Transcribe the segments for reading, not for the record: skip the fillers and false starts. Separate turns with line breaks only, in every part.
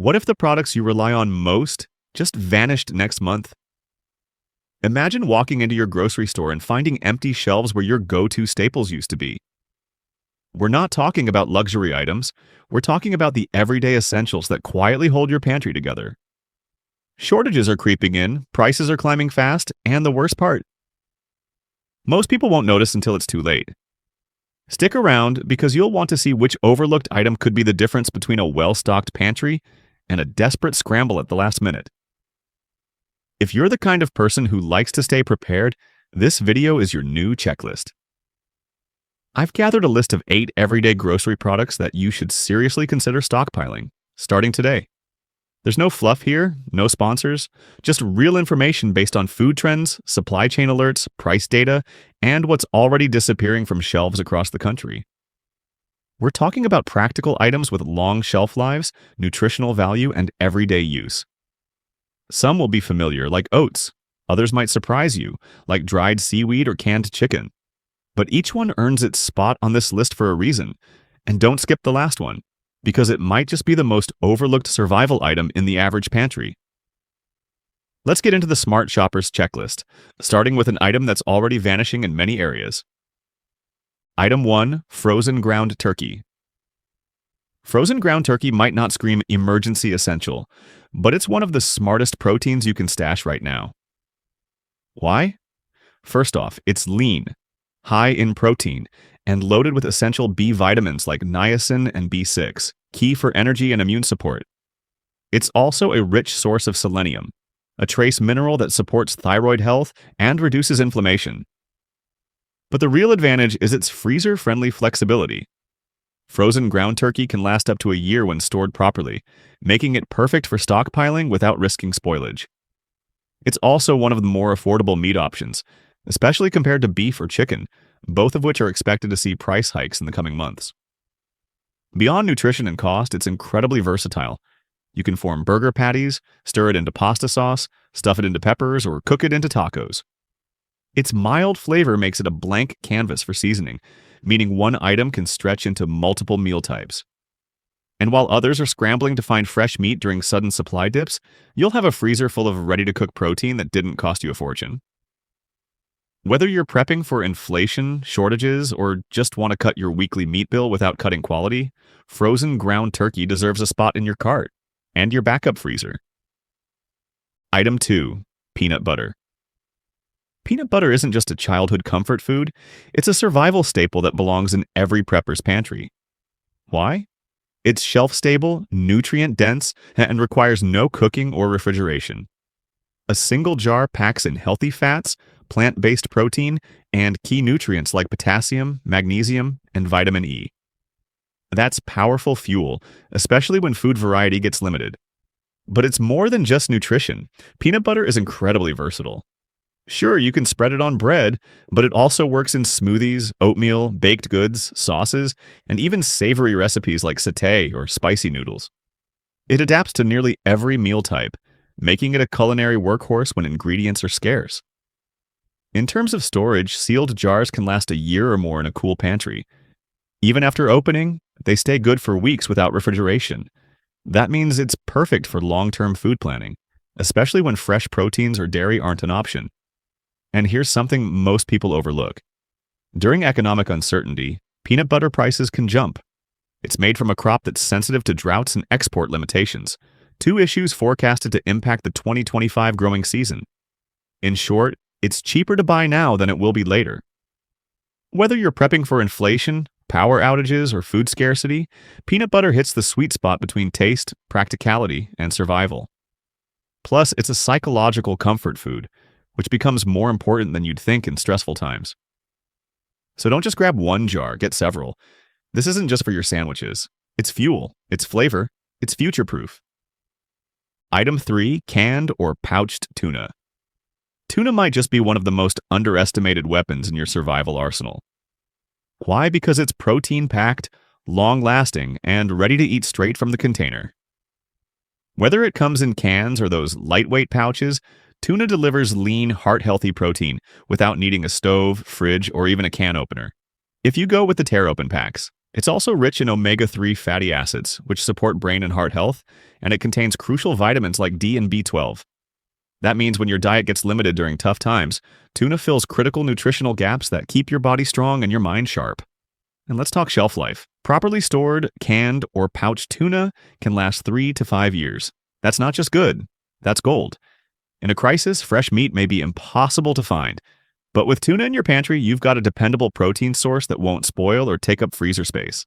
What if the products you rely on most just vanished next month? Imagine walking into your grocery store and finding empty shelves where your go-to staples used to be. We're not talking about luxury items. We're talking about the everyday essentials that quietly hold your pantry together. Shortages are creeping in, prices are climbing fast, and the worst part, most people won't notice until it's too late. Stick around because you'll want to see which overlooked item could be the difference between a well-stocked pantry and a desperate scramble at the last minute. If you're the kind of person who likes to stay prepared, this video is your new checklist. I've gathered a list of 8 everyday grocery products that you should seriously consider stockpiling, starting today. There's no fluff here, no sponsors, just real information based on food trends, supply chain alerts, price data, and what's already disappearing from shelves across the country. We're talking about practical items with long shelf lives, nutritional value, and everyday use. Some will be familiar, like oats. Others might surprise you, like dried seaweed or canned chicken. But each one earns its spot on this list for a reason. And don't skip the last one, because it might just be the most overlooked survival item in the average pantry. Let's get into the Smart Shopper's checklist, starting with an item that's already vanishing in many areas. Item 1. Frozen ground turkey. Frozen ground turkey might not scream emergency essential, but it's one of the smartest proteins you can stash right now. Why? First off, it's lean, high in protein, and loaded with essential B vitamins like niacin and B6, key for energy and immune support. It's also a rich source of selenium, a trace mineral that supports thyroid health and reduces inflammation. But the real advantage is its freezer-friendly flexibility. Frozen ground turkey can last up to a year when stored properly, making it perfect for stockpiling without risking spoilage. It's also one of the more affordable meat options, especially compared to beef or chicken, both of which are expected to see price hikes in the coming months. Beyond nutrition and cost, it's incredibly versatile. You can form burger patties, stir it into pasta sauce, stuff it into peppers, or cook it into tacos. Its mild flavor makes it a blank canvas for seasoning, meaning one item can stretch into multiple meal types. And while others are scrambling to find fresh meat during sudden supply dips, you'll have a freezer full of ready-to-cook protein that didn't cost you a fortune. Whether you're prepping for inflation, shortages, or just want to cut your weekly meat bill without cutting quality, frozen ground turkey deserves a spot in your cart and your backup freezer. Item 2. Peanut butter. Peanut butter isn't just a childhood comfort food, it's a survival staple that belongs in every prepper's pantry. Why? It's shelf-stable, nutrient-dense, and requires no cooking or refrigeration. A single jar packs in healthy fats, plant-based protein, and key nutrients like potassium, magnesium, and vitamin E. That's powerful fuel, especially when food variety gets limited. But it's more than just nutrition. Peanut butter is incredibly versatile. Sure, you can spread it on bread, but it also works in smoothies, oatmeal, baked goods, sauces, and even savory recipes like satay or spicy noodles. It adapts to nearly every meal type, making it a culinary workhorse when ingredients are scarce. In terms of storage, sealed jars can last a year or more in a cool pantry. Even after opening, they stay good for weeks without refrigeration. That means it's perfect for long-term food planning, especially when fresh proteins or dairy aren't an option. And here's something most people overlook. During economic uncertainty, peanut butter prices can jump. It's made from a crop that's sensitive to droughts and export limitations, 2 issues forecasted to impact the 2025 growing season. In short, it's cheaper to buy now than it will be later. Whether you're prepping for inflation, power outages, or food scarcity, peanut butter hits the sweet spot between taste, practicality, and survival. Plus, it's a psychological comfort food, which becomes more important than you'd think in stressful times. So don't just grab one jar, get several. This isn't just for your sandwiches. It's fuel, it's flavor, it's future-proof. Item 3. Canned or pouched tuna. Tuna might just be one of the most underestimated weapons in your survival arsenal. Why? Because it's protein-packed, long-lasting, and ready to eat straight from the container. Whether it comes in cans or those lightweight pouches, tuna delivers lean, heart-healthy protein without needing a stove, fridge, or even a can opener. If you go with the tear-open packs, It's also rich in omega-3 fatty acids, which support brain and heart health, and it contains crucial vitamins like D and B12. That means when your diet gets limited during tough times, tuna fills critical nutritional gaps that keep your body strong and your mind sharp. And let's talk shelf life. Properly stored, canned, or pouched tuna can last 3 to 5 years. That's not just good, that's gold. In a crisis, fresh meat may be impossible to find. But with tuna in your pantry, you've got a dependable protein source that won't spoil or take up freezer space.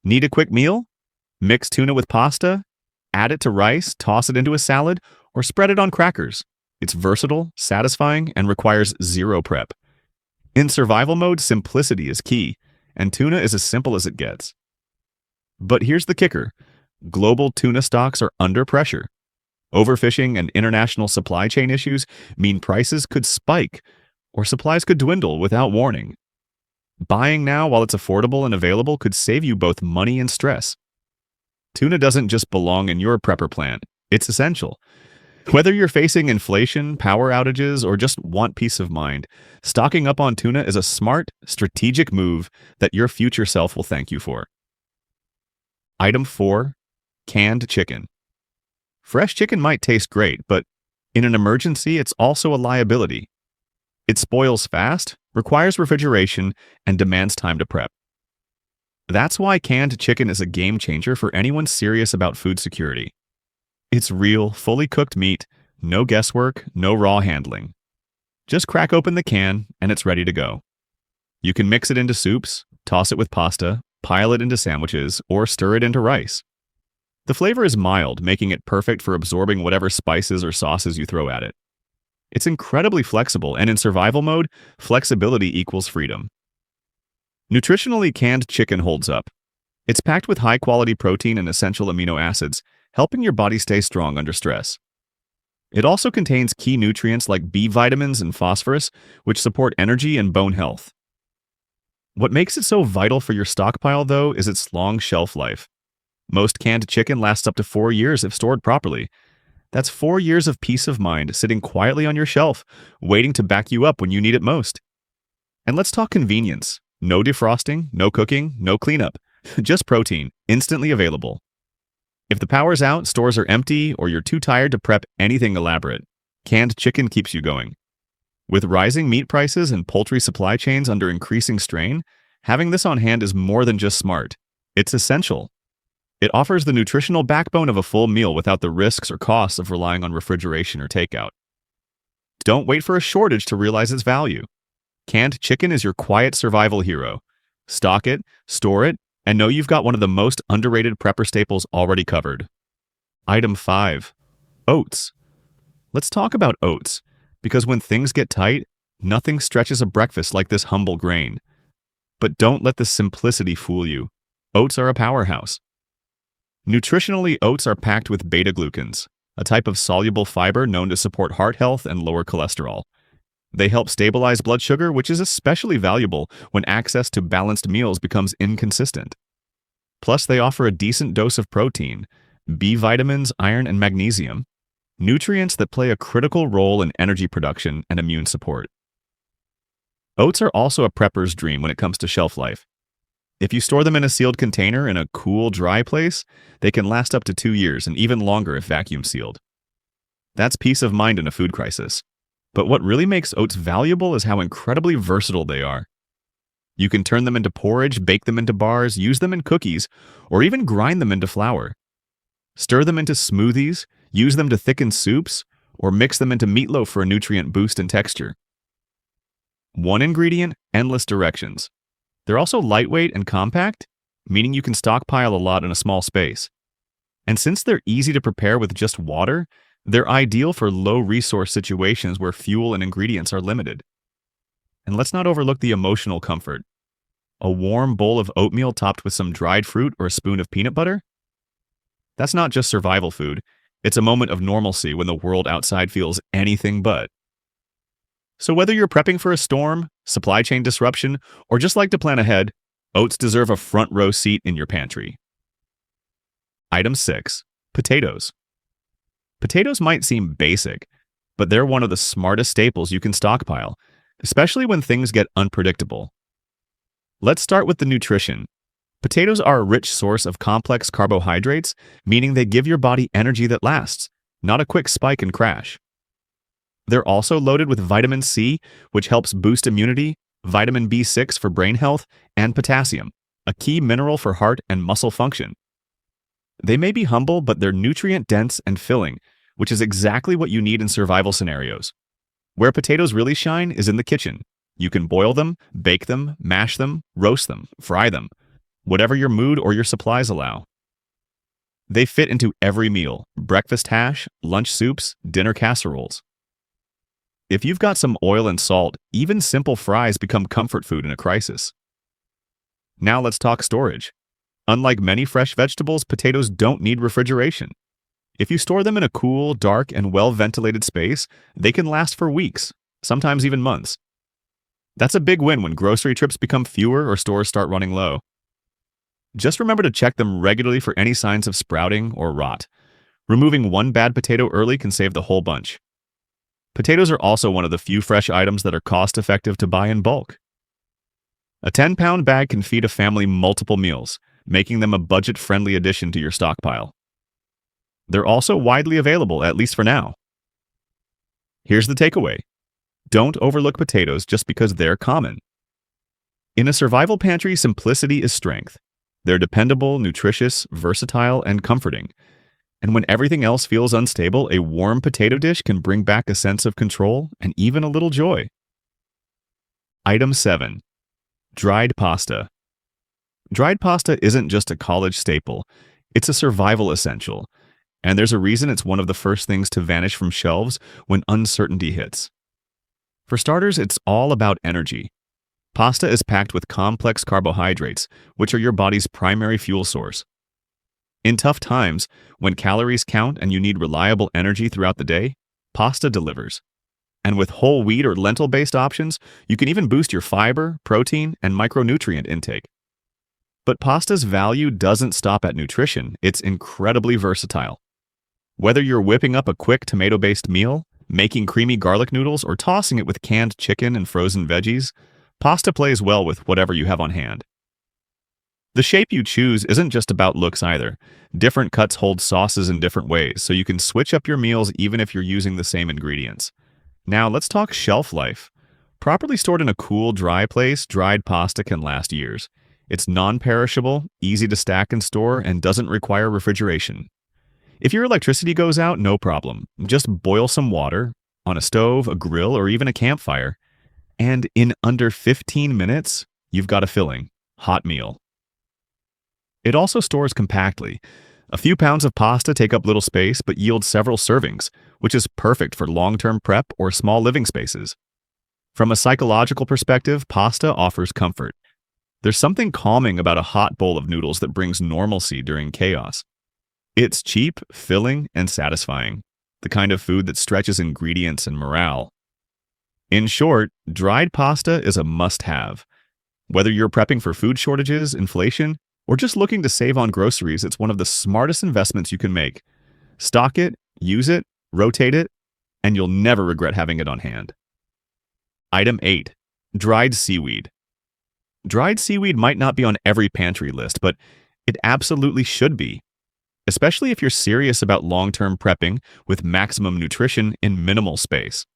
Need a quick meal? Mix tuna with pasta, add it to rice, toss it into a salad, or spread it on crackers. It's versatile, satisfying, and requires zero prep. In survival mode, simplicity is key, and tuna is as simple as it gets. But here's the kicker. Global tuna stocks are under pressure. Overfishing and international supply chain issues mean prices could spike, or supplies could dwindle without warning. Buying now while it's affordable and available could save you both money and stress. Tuna doesn't just belong in your prepper plan, it's essential. Whether you're facing inflation, power outages, or just want peace of mind, stocking up on tuna is a smart, strategic move that your future self will thank you for. Item 4. Canned chicken. Fresh chicken might taste great, but in an emergency, it's also a liability. It spoils fast, requires refrigeration, and demands time to prep. That's why canned chicken is a game changer for anyone serious about food security. It's real, fully cooked meat, no guesswork, no raw handling. Just crack open the can, and it's ready to go. You can mix it into soups, toss it with pasta, pile it into sandwiches, or stir it into rice. The flavor is mild, making it perfect for absorbing whatever spices or sauces you throw at it. It's incredibly flexible, and in survival mode, flexibility equals freedom. Nutritionally, canned chicken holds up. It's packed with high-quality protein and essential amino acids, helping your body stay strong under stress. It also contains key nutrients like B vitamins and phosphorus, which support energy and bone health. What makes it so vital for your stockpile, though, is its long shelf life. Most canned chicken lasts up to 4 years if stored properly. That's 4 years of peace of mind sitting quietly on your shelf, waiting to back you up when you need it most. And let's talk convenience. No defrosting, no cooking, no cleanup. Just protein, instantly available. If the power's out, stores are empty, or you're too tired to prep anything elaborate, canned chicken keeps you going. With rising meat prices and poultry supply chains under increasing strain, having this on hand is more than just smart. It's essential. It offers the nutritional backbone of a full meal without the risks or costs of relying on refrigeration or takeout. Don't wait for a shortage to realize its value. Canned chicken is your quiet survival hero. Stock it, store it, and know you've got one of the most underrated prepper staples already covered. Item 5. Oats. Let's talk about oats, because when things get tight, nothing stretches a breakfast like this humble grain. But don't let the simplicity fool you. Oats are a powerhouse. Nutritionally, oats are packed with beta-glucans, a type of soluble fiber known to support heart health and lower cholesterol. They help stabilize blood sugar, which is especially valuable when access to balanced meals becomes inconsistent. Plus, they offer a decent dose of protein, B vitamins, iron, and magnesium, nutrients that play a critical role in energy production and immune support. Oats are also a prepper's dream when it comes to shelf life. If you store them in a sealed container in a cool, dry place, they can last up to 2 years and even longer if vacuum sealed. That's peace of mind in a food crisis. But what really makes oats valuable is how incredibly versatile they are. You can turn them into porridge, bake them into bars, use them in cookies, or even grind them into flour. Stir them into smoothies, use them to thicken soups, or mix them into meatloaf for a nutrient boost in texture. One ingredient, endless directions. They're also lightweight and compact, meaning you can stockpile a lot in a small space. And since they're easy to prepare with just water, they're ideal for low-resource situations where fuel and ingredients are limited. And let's not overlook the emotional comfort. A warm bowl of oatmeal topped with some dried fruit or a spoon of peanut butter? That's not just survival food. It's a moment of normalcy when the world outside feels anything but. So whether you're prepping for a storm, supply chain disruption, or just like to plan ahead, oats deserve a front row seat in your pantry. Item 6. Potatoes. Potatoes might seem basic, but they're one of the smartest staples you can stockpile, especially when things get unpredictable. Let's start with the nutrition. Potatoes are a rich source of complex carbohydrates, meaning they give your body energy that lasts, not a quick spike and crash. They're also loaded with vitamin C, which helps boost immunity, vitamin B6 for brain health, and potassium, a key mineral for heart and muscle function. They may be humble, but they're nutrient-dense and filling, which is exactly what you need in survival scenarios. Where potatoes really shine is in the kitchen. You can boil them, bake them, mash them, roast them, fry them, whatever your mood or your supplies allow. They fit into every meal: breakfast hash, lunch soups, dinner casseroles. If you've got some oil and salt, even simple fries become comfort food in a crisis. Now let's talk storage. Unlike many fresh vegetables, potatoes don't need refrigeration. If you store them in a cool, dark, and well-ventilated space, they can last for weeks, sometimes even months. That's a big win when grocery trips become fewer or stores start running low. Just remember to check them regularly for any signs of sprouting or rot. Removing one bad potato early can save the whole bunch. Potatoes are also one of the few fresh items that are cost-effective to buy in bulk. A 10-pound bag can feed a family multiple meals, making them a budget-friendly addition to your stockpile. They're also widely available, at least for now. Here's the takeaway. Don't overlook potatoes just because they're common. In a survival pantry, simplicity is strength. They're dependable, nutritious, versatile, and comforting. And when everything else feels unstable, a warm potato dish can bring back a sense of control and even a little joy. Item 7. Dried pasta. Dried pasta isn't just a college staple, it's a survival essential. And there's a reason it's one of the first things to vanish from shelves when uncertainty hits. For starters, it's all about energy. Pasta is packed with complex carbohydrates, which are your body's primary fuel source. In tough times, when calories count and you need reliable energy throughout the day, pasta delivers. And with whole wheat or lentil-based options, you can even boost your fiber, protein, and micronutrient intake. But pasta's value doesn't stop at nutrition, it's incredibly versatile. Whether you're whipping up a quick tomato-based meal, making creamy garlic noodles, or tossing it with canned chicken and frozen veggies, pasta plays well with whatever you have on hand. The shape you choose isn't just about looks either. Different cuts hold sauces in different ways, so you can switch up your meals even if you're using the same ingredients. Now let's talk shelf life. Properly stored in a cool, dry place, dried pasta can last years. It's non-perishable, easy to stack and store, and doesn't require refrigeration. If your electricity goes out, no problem. Just boil some water on a stove, a grill, or even a campfire, and in under 15 minutes, you've got a filling, hot meal. It also stores compactly. A few pounds of pasta take up little space but yield several servings, which is perfect for long-term prep or small living spaces. From a psychological perspective, pasta offers comfort. There's something calming about a hot bowl of noodles that brings normalcy during chaos. It's cheap, filling, and satisfying, the kind of food that stretches ingredients and morale. In short, dried pasta is a must-have. Whether you're prepping for food shortages, inflation, or just looking to save on groceries, it's one of the smartest investments you can make. Stock it, use it, rotate it, and you'll never regret having it on hand. Item 8. Dried seaweed. Dried seaweed might not be on every pantry list, but it absolutely should be, especially if you're serious about long-term prepping with maximum nutrition in minimal space.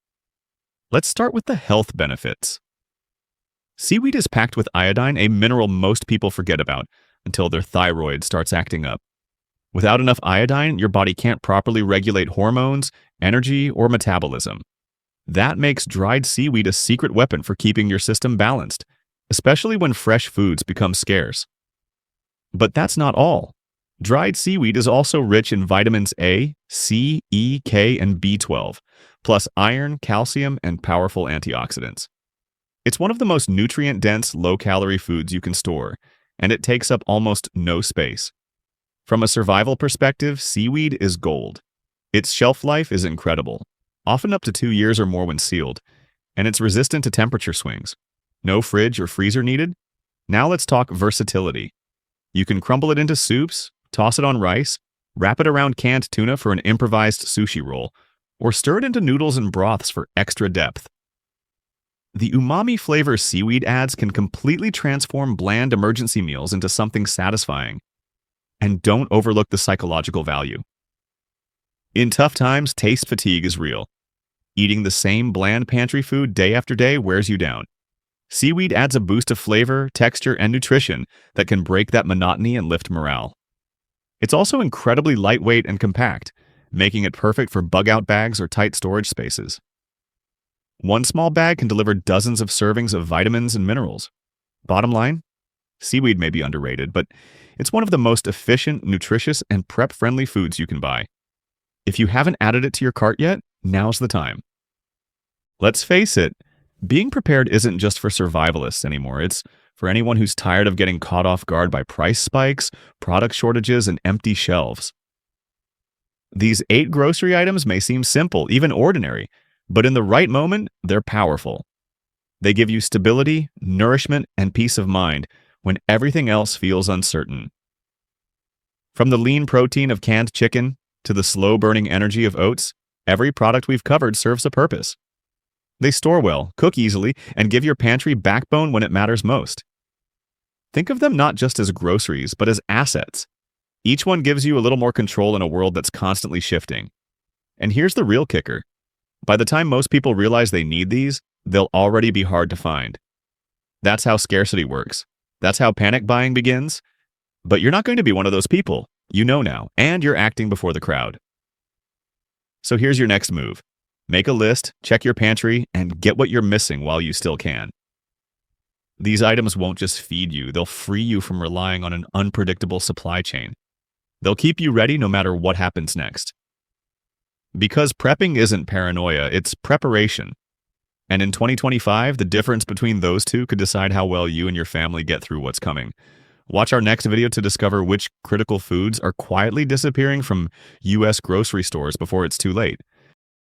Let's start with the health benefits. Seaweed is packed with iodine, a mineral most people forget about until their thyroid starts acting up. Without enough iodine, your body can't properly regulate hormones, energy, or metabolism. That makes dried seaweed a secret weapon for keeping your system balanced, especially when fresh foods become scarce. But that's not all. Dried seaweed is also rich in vitamins A, C, E, K, and B12, plus iron, calcium, and powerful antioxidants. It's one of the most nutrient-dense, low-calorie foods you can store, and it takes up almost no space. From a survival perspective, seaweed is gold. Its shelf life is incredible, often up to 2 years or more when sealed, and it's resistant to temperature swings. No fridge or freezer needed? Now let's talk versatility. You can crumble it into soups, toss it on rice, wrap it around canned tuna for an improvised sushi roll, or stir it into noodles and broths for extra depth. The umami flavor Seaweed adds can completely transform bland emergency meals into something satisfying. And don't overlook the psychological value. In tough times, taste fatigue is real. Eating the same bland pantry food day after day wears you down. Seaweed adds a boost of flavor, texture, and nutrition that can break that monotony and lift morale. It's also incredibly lightweight and compact, making it perfect for bug-out bags or tight storage spaces. One small bag can deliver dozens of servings of vitamins and minerals. Bottom line, Seaweed may be underrated, but it's one of the most efficient, nutritious, and prep-friendly foods you can buy. If you haven't added it to your cart yet, now's the time. Let's face it, being prepared isn't just for survivalists anymore. It's for anyone who's tired of getting caught off guard by price spikes, product shortages, and empty shelves. These 8 grocery items may seem simple, even ordinary, but in the right moment, they're powerful. They give you stability, nourishment, and peace of mind when everything else feels uncertain. From the lean protein of canned chicken to the slow-burning energy of oats, every product we've covered serves a purpose. They store well, cook easily, and give your pantry backbone when it matters most. Think of them not just as groceries, but as assets. Each one gives you a little more control in a world that's constantly shifting. And here's the real kicker. By the time most people realize they need these, they'll already be hard to find. That's how scarcity works. That's how panic buying begins. But you're not going to be one of those people. You know now, and you're acting before the crowd. So here's your next move. Make a list, check your pantry, and get what you're missing while you still can. These items won't just feed you, they'll free you from relying on an unpredictable supply chain. They'll keep you ready no matter what happens next. Because prepping isn't paranoia, it's preparation. And in 2025, the difference between those two could decide how well you and your family get through what's coming. Watch our next video to discover which critical foods are quietly disappearing from U.S. grocery stores before it's too late.